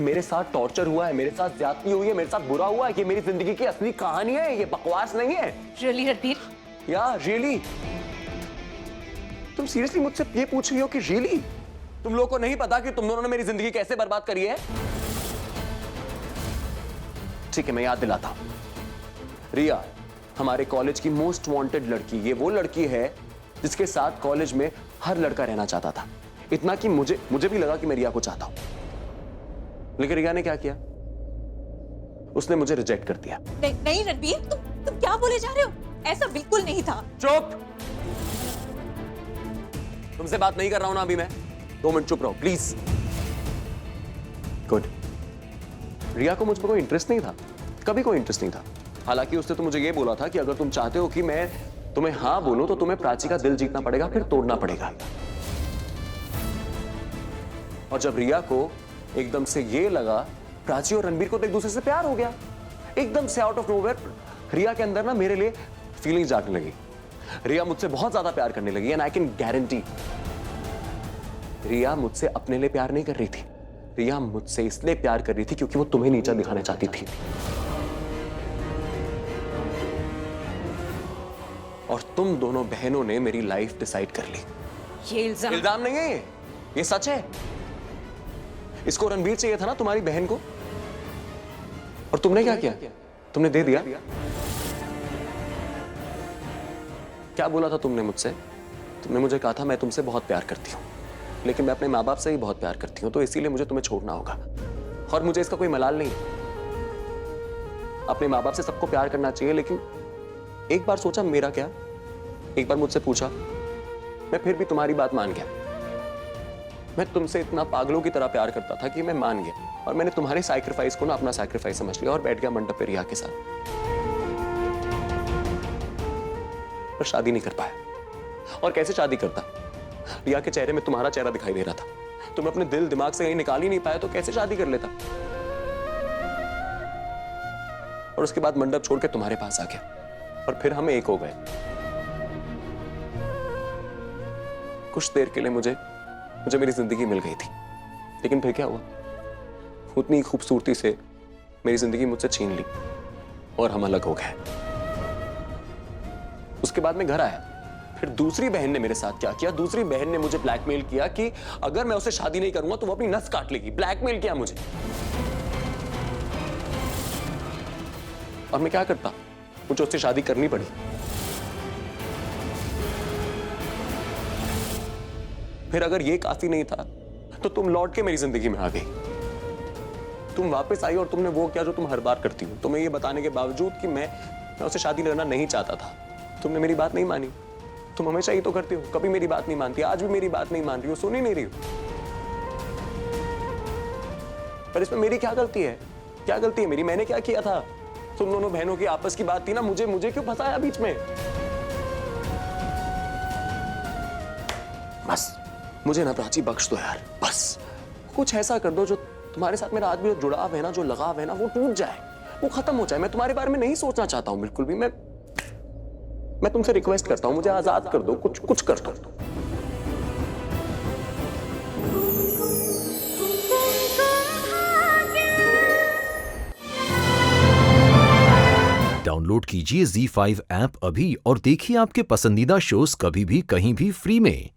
मेरे साथ टॉर्चर हुआ है, मेरे साथ ज्यादती हुई है, मेरे साथ बुरा हुआ है। ये मेरी जिंदगी की असली कहानी है, ये बकवास नहीं है। रियली रणबीर? या रियली? तुम सीरियसली मुझसे ये पूछ रही हो कि रियली? तुम लोगों को नहीं पता कि तुम दोनों ने मेरी जिंदगी कैसे बर्बाद करी है? ठीक है, मैं याद दिलाता हूं। रिया हमारे कॉलेज की मोस्ट वांटेड लड़की। ये वो लड़की है जिसके साथ कॉलेज में हर लड़का रहना चाहता था। इतना कि मुझे भी लगा कि मैं रिया को चाहता हूं, लेकिन रिया ने क्या किया? उसने मुझे रिजेक्ट कर दिया। नहीं रणबीर, तुम क्या बोले जा रहे हो? ऐसा बिल्कुल नहीं था। चुप! तुमसे बात नहीं कर रहा हूं ना अभी मैं। 2 मिनट चुप रहो प्लीज। गुड। रिया को मुझ पर कोई इंटरेस्ट नहीं था, कभी कोई इंटरेस्ट नहीं था। हालांकि उसने तो मुझे ये बोला था कि अगर तुम चाहते हो कि मैं तुम्हें हाँ बोलूं तो तुम्हें प्राची का दिल जीतना पड़ेगा, फिर तोड़ना पड़ेगा। और जब रिया को एकदम से ये लगा प्राची और रणबीर को तो एक दूसरे से प्यार हो गया, एकदम से आउट ऑफ नोवेयर रिया के अंदर ना मेरे लिए फीलिंग्स जागने लगी। रिया मुझसे बहुत ज्यादा प्यार करने लगी एंड आई कैन गारंटी रिया मुझसे अपने लिए प्यार नहीं कर रही थी। रिया मुझसे इसलिए प्यार कर रही थी क्योंकि वो तुम्हें नीचा दिखाना चाहती थी। और तुम दोनों बहनों ने मेरी लाइफ डिसाइड कर ली। ये इल्जाम नहीं है, ये सच है। इसको रणबीर चाहिए था ना, तुम्हारी बहन को, और तुमने क्या किया? तुमने दे दिया। क्या बोला था तुमने मुझसे? तुमने मुझे कहा था मैं तुमसे बहुत प्यार करती हूं, लेकिन मैं अपने माँ बाप से ही बहुत प्यार करती हूं, तो इसीलिए मुझे तुम्हें छोड़ना होगा। और मुझे इसका कोई मलाल नहीं है। अपने माँ बाप से सबको प्यार करना चाहिए, लेकिन एक बार सोचा मेरा क्या? एक बार मुझसे पूछा, मैं फिर भी तुम्हारी बात मान गया। मैं तुमसे इतना पागलों की तरह प्यार करता था कि मैं मान गया, और मैंने तुम्हारे सैक्रिफाइस को ना अपना सैक्रिफाइस समझ लिया और बैठ गया मंडप पे रिया के साथ। पर शादी नहीं कर पाया। और कैसे शादी करता? रिया के चेहरे में तुम्हारा चेहरा दिखाई दे रहा था। तुम अपने दिल दिमाग से कहीं निकाल ही नहीं पाया, तो कैसे शादी कर लेता? और उसके बाद मंडप छोड़ के तुम्हारे पास आ गया, और फिर हम एक हो गए। कुछ देर के लिए मुझे मेरी जिंदगी मिल गई थी, लेकिन फिर क्या हुआ? उतनी खूबसूरती से मेरी जिंदगी मुझसे छीन ली और हम अलग हो गए। उसके बाद मैं घर आया, फिर दूसरी बहन ने मेरे साथ क्या किया? दूसरी बहन ने मुझे ब्लैकमेल किया कि अगर मैं उससे शादी नहीं करूंगा तो वो अपनी नस काट लेगी। ब्लैकमेल किया मुझे। और मैं क्या करता? मुझे उससे शादी करनी पड़ी। फिर अगर ये काफी नहीं था तो तुम लौट के मेरी जिंदगी में आ गई। तुम वापस आई और तुमने वो किया जो तुम हर बार करती हो। तुम्हें ये बताने के बावजूद कि मैं उससे शादी करना नहीं चाहता था, तुमने मेरी बात नहीं मानी। तुम हमेशा ही तो करती हो, कभी मेरी बात नहीं मानती। आज भी मेरी बात नहीं मान रही हो, सुन ही नहीं रही हो। पर इसमें मेरी क्या गलती है? क्या गलती है मेरी? मैंने क्या किया था? तुम दोनों बहनों की आपस की बात थी ना, मुझे क्यों फंसाया बीच में? बस मुझे ना प्राची बख्श दो यार। बस कुछ ऐसा कर दो जो तुम्हारे साथ मेरा आज भी जो जुड़ाव है ना, जो लगाव है ना, वो टूट जाए, वो खत्म हो जाए। मैं तुम्हारे बारे में नहीं सोचना चाहता हूं बिल्कुल भी। मैं तुमसे रिक्वेस्ट करता हूं, मुझे आजाद कर दो, कुछ कर दो। डाउनलोड कीजिए ZEE5 ऐप अभी और देखिए आपके पसंदीदा शोज कभी भी कहीं भी फ्री में।